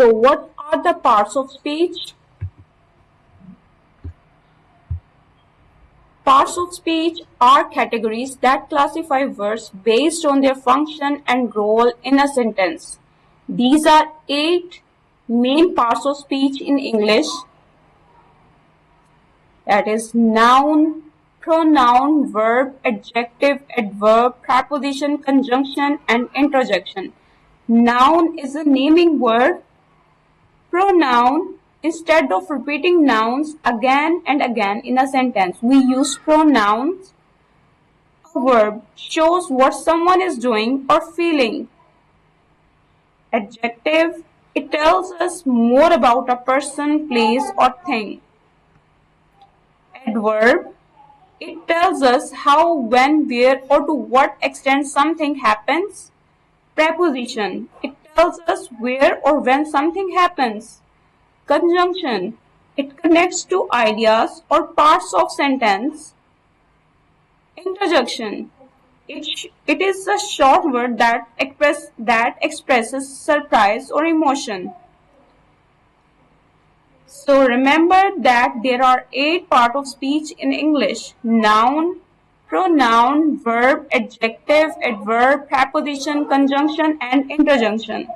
So what are the parts of speech? Parts of speech are categories that classify words based on their function and role in a sentence. These are 8 main parts of speech in English. That is noun, pronoun, verb, adjective, adverb, preposition, conjunction, and interjection. Noun is a naming word. Pronoun, instead of repeating nouns again and again in a sentence, we use pronouns. A verb shows what someone is doing or feeling. Adjective, it tells us more about a person, place, or thing. Adverb, it tells us how, when, where, or to what extent something happens. Preposition, it tells us where or when something happens. Conjunction, it connects two ideas or parts of sentence. Interjection, it is a short word that expresses surprise or emotion. So remember that there are 8 parts of speech in English: noun, pronoun, verb, adjective, adverb, preposition, conjunction, and interjunction.